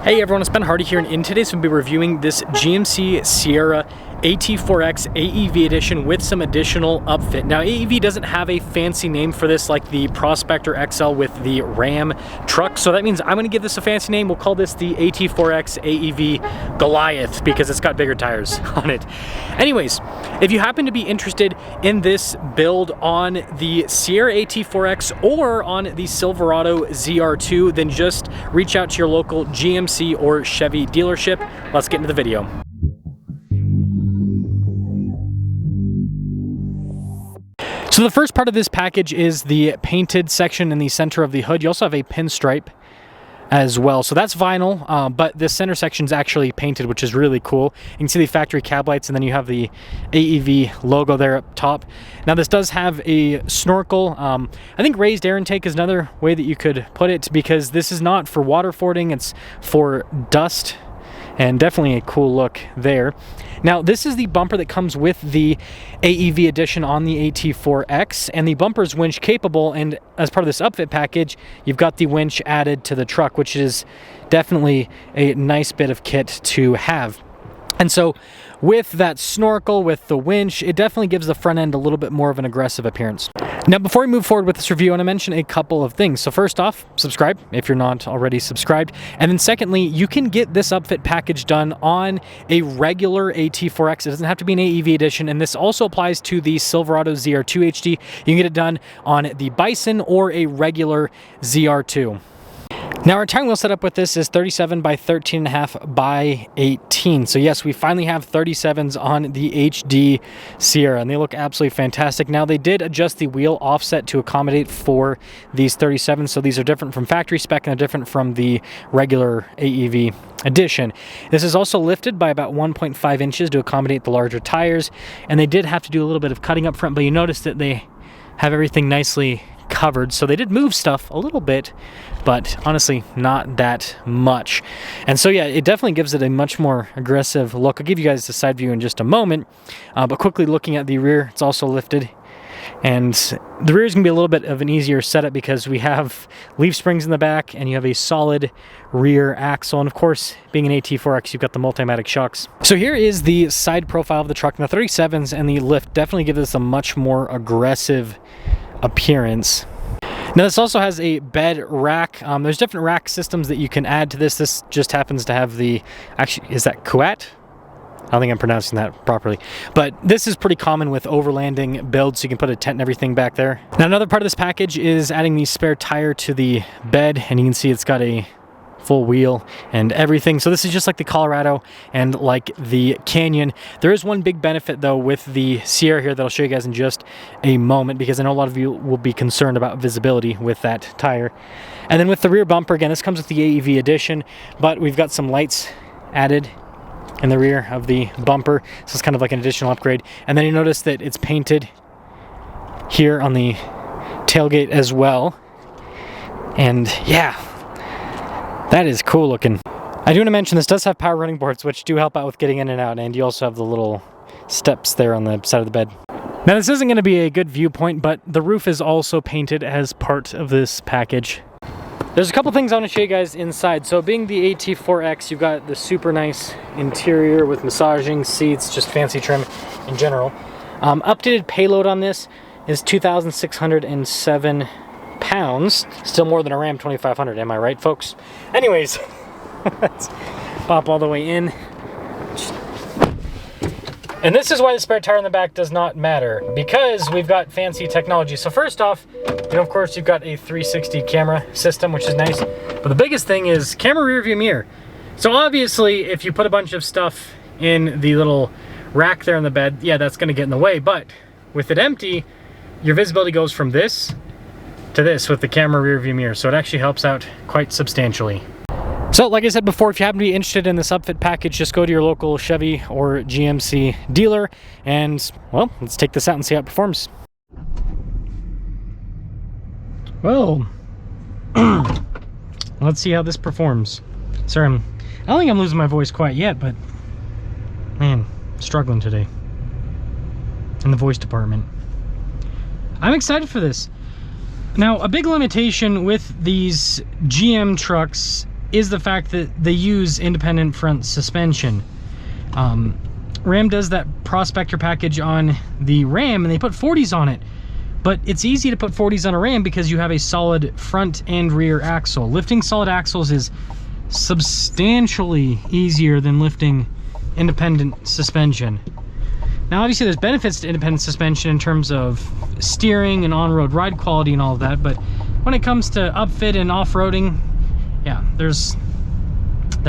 Hey everyone, it's Ben Hardy here, and in today's we'll be reviewing this GMC Sierra AT4X AEV edition with some additional upfit. Now, AEV doesn't have a fancy name for this like the Prospector XL with the Ram truck, so that means I'm going to give this a fancy name. We'll call this the AT4X AEV Goliath because it's got bigger tires on it. Anyways, if you happen to be interested in this build on the Sierra AT4X or on the Silverado ZR2, then just reach out to your local GMC or Chevy dealership. Let's get into the video. So the first part of this package is the painted section in the center of the hood. You also have a pinstripe as well. So that's vinyl, but this center section is actually painted, which is really cool. You can see the factory cab lights, and then you have the AEV logo there up top. Now this does have a snorkel. I think raised air intake is another way that you could put it, because this is not for water fording, it's for dust, and definitely a cool look there. Now, this is the bumper that comes with the AEV edition on the AT4X, and the bumper is winch capable, and as part of this upfit package, you've got the winch added to the truck, which is definitely a nice bit of kit to have. And so with that snorkel, with the winch, it definitely gives the front end a little bit more of an aggressive appearance. Now, before we move forward with this review, I want to mention a couple of things. So first off, subscribe if you're not already subscribed. And then secondly, you can get this upfit package done on a regular AT4X. It doesn't have to be an AEV edition. And this also applies to the Silverado ZR2 HD. You can get it done on the Bison or a regular ZR2. Now, our tire wheel setup with this is 37 by 13.5 by 18. So yes, we finally have 37s on the HD Sierra, and they look absolutely fantastic. Now, they did adjust the wheel offset to accommodate for these 37s, so these are different from factory spec and they're different from the regular AEV edition. This is also lifted by about 1.5 inches to accommodate the larger tires, and they did have to do a little bit of cutting up front, but you notice that they have everything nicely covered, so they did move stuff a little bit, but honestly not that much. And so yeah, it definitely gives it a much more aggressive look. I'll give you guys the side view in just a moment, but quickly looking at the rear, it's also lifted, and the rear is going to be a little bit of an easier setup because we have leaf springs in the back and you have a solid rear axle, and of course, being an AT4X, you've got the Multimatic shocks. So here is the side profile of the truck. Now, 37s and the lift definitely give this a much more aggressive appearance. Now, this also has a bed rack. There's different rack systems that you can add to this. This just happens to have the, actually, is that Kuat? I don't think I'm pronouncing that properly, but this is pretty common with overlanding builds, so you can put a tent and everything back there. Now, another part of this package is adding the spare tire to the bed, and you can see it's got a full wheel and everything. So this is just like the Colorado and like the Canyon. There is one big benefit though with the Sierra here that I'll show you guys in just a moment, because I know a lot of you will be concerned about visibility with that tire. And then with the rear bumper, again, this comes with the AEV edition, but we've got some lights added in the rear of the bumper. So it's kind of like an additional upgrade. And then you notice that it's painted here on the tailgate as well. And yeah, that is cool looking. I do want to mention this does have power running boards, which do help out with getting in and out, and you also have the little steps there on the side of the bed. Now, this isn't going to be a good viewpoint, but the roof is also painted as part of this package. There's a couple things I want to show you guys inside. So being the AT4X, you've got the super nice interior with massaging seats, just fancy trim in general. Updated payload on this is 2,607 pounds, still more than a Ram 2500, am I right, folks? Anyways, let's pop all the way in. And this is why the spare tire in the back does not matter, because we've got fancy technology. So first off, you know, of course, you've got a 360 camera system, which is nice, but the biggest thing is camera rear view mirror. So obviously, if you put a bunch of stuff in the little rack there in the bed, yeah, that's going to get in the way, but with it empty, your visibility goes from this to this with the camera rear view mirror, so it actually helps out quite substantially. So like I said before, if you happen to be interested in this upfit package, just go to your local Chevy or GMC dealer, and well, let's take this out and see how it performs. Well, let's see how this performs. Sorry, I don't think I'm losing my voice quite yet, but man, I'm struggling today in the voice department. I'm excited for this. Now, a big limitation with these GM trucks is the fact that they use independent front suspension. Ram does that Prospector package on the Ram, and they put 40s on it. But it's easy to put 40s on a Ram because you have a solid front and rear axle. Lifting solid axles is substantially easier than lifting independent suspension. Now, obviously, there's benefits to independent suspension in terms of steering and on-road ride quality and all of that, but when it comes to upfit and off-roading, yeah, there's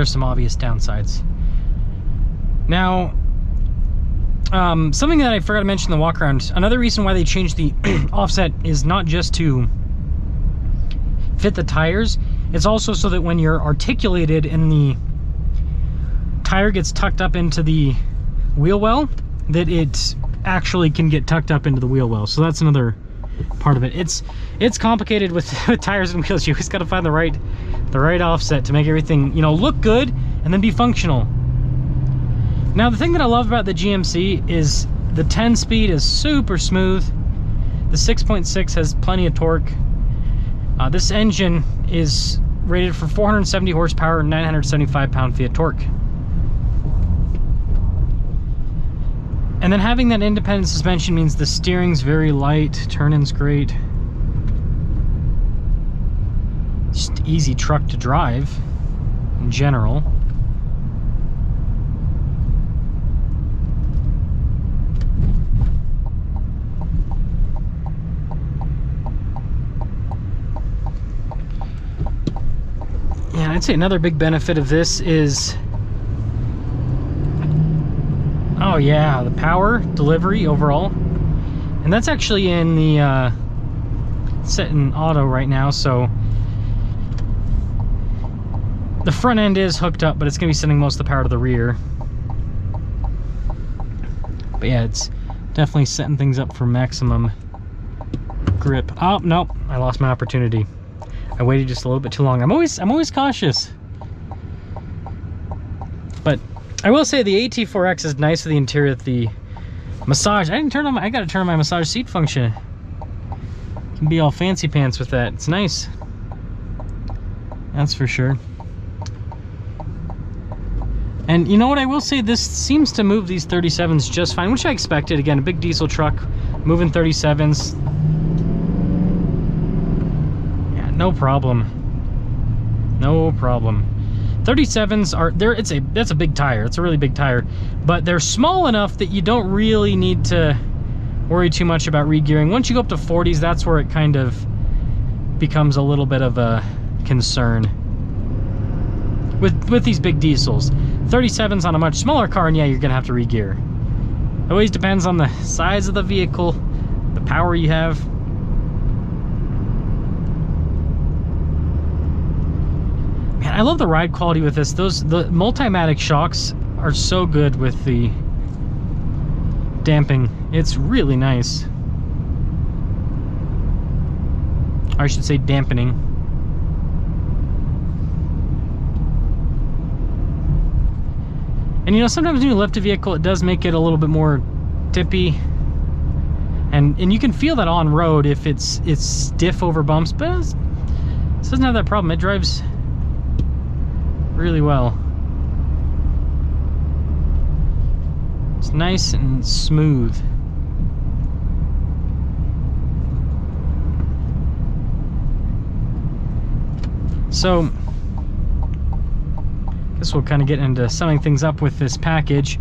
some obvious downsides. Now, something that I forgot to mention in the walk around, another reason why they changed the offset is not just to fit the tires, it's also so that when you're articulated and the tire gets tucked up into the wheel well, that it actually can get tucked up into the wheel well. So that's another part of it. It's complicated with tires and wheels. You always got to find the right offset to make everything, you know, look good and then be functional. Now, the thing that I love about the GMC is the 10-speed is super smooth. The 6.6 has plenty of torque. This engine is rated for 470 horsepower and 975 pound-feet of torque. And then having that independent suspension means the steering's very light, turn-in's great. Just easy truck to drive in general. Yeah, I'd say another big benefit of this is, oh yeah, the power delivery overall. And that's actually in the set in auto right now, so the front end is hooked up, but it's gonna be sending most of the power to the rear. But yeah, it's definitely setting things up for maximum grip. Oh, nope, I lost my opportunity. I waited just a little bit too long. I'm always cautious. But I will say the AT4X is nice with the interior. The massage, I gotta turn on my massage seat function. Can be all fancy pants with that. It's nice. That's for sure. And you know what, I will say, this seems to move these 37s just fine, which I expected. Again, a big diesel truck moving 37s. Yeah, no problem. No problem. 37s are there. That's a big tire. It's a really big tire, but they're small enough that you don't really need to worry too much about re-gearing. Once you go up to 40s, that's where it kind of becomes a little bit of a concern with these big diesels. 37s on a much smaller car, and yeah, you're gonna have to re-gear. It always depends on the size of the vehicle, the power you have. Man, I love the ride quality with this. The Multimatic shocks are so good with the damping. It's really nice. Or I should say dampening. And you know, sometimes when you lift a vehicle, it does make it a little bit more tippy. And you can feel that on road if it's stiff over bumps, but it doesn't have that problem. It drives really well. It's nice and smooth. So this will kind of get into summing things up with this package.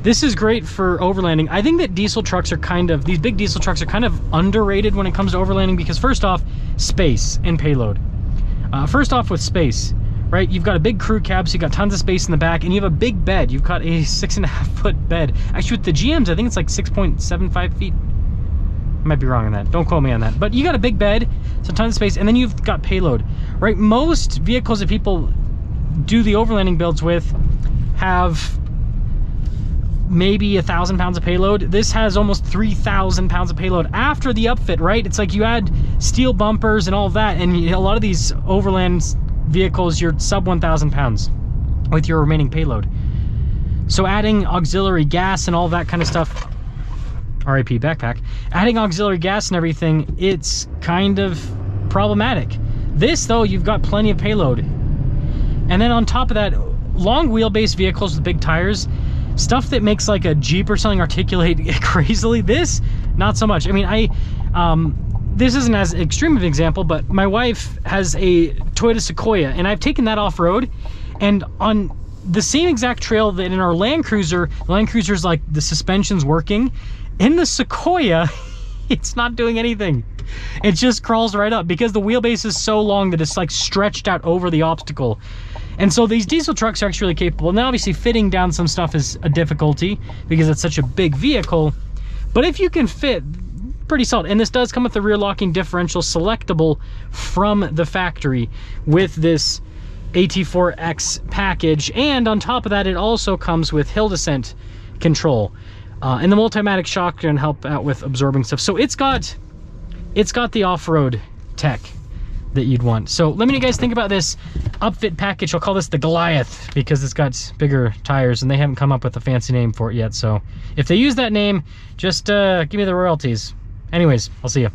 This is great for overlanding. I think that diesel trucks are these big diesel trucks are kind of underrated when it comes to overlanding, because first off, space and payload. First off, with space, right? You've got a big crew cab, so you've got tons of space in the back, and you have a big bed. You've got a 6.5 foot bed. Actually, with the GMs, I think it's like 6.75 feet. I might be wrong on that. Don't quote me on that. But you got a big bed, so tons of space, and then you've got payload, right? Most vehicles that people do the overlanding builds with have maybe 1,000 pounds of payload. This has almost 3,000 pounds of payload after the upfit, right? It's like you add steel bumpers and all of that, and a lot of these overland vehicles, you're sub 1,000 pounds with your remaining payload. So adding auxiliary gas and all that kind of stuff, RIP backpack, adding auxiliary gas and everything, it's kind of problematic. This though, you've got plenty of payload. And then on top of that, long wheelbase vehicles with big tires, stuff that makes like a Jeep or something articulate crazily, this, not so much. I mean, this isn't as extreme of an example, but my wife has a Toyota Sequoia, and I've taken that off-road, and on the same exact trail that in our Land Cruiser, the Land Cruiser's like the suspension's working. In the Sequoia, it's not doing anything. It just crawls right up because the wheelbase is so long that it's like stretched out over the obstacle. And so these diesel trucks are actually capable. Now, obviously, fitting down some stuff is a difficulty because it's such a big vehicle. But if you can fit, pretty solid. And this does come with the rear locking differential selectable from the factory with this AT4X package. And on top of that, it also comes with hill descent control. And the multimatic shock can help out with absorbing stuff. So it's got the off-road tech that you'd want. So let me know you guys think about this Upfit package. I'll call this the Goliath because it's got bigger tires and they haven't come up with a fancy name for it yet. So if they use that name, just give me the royalties. Anyways, I'll see you.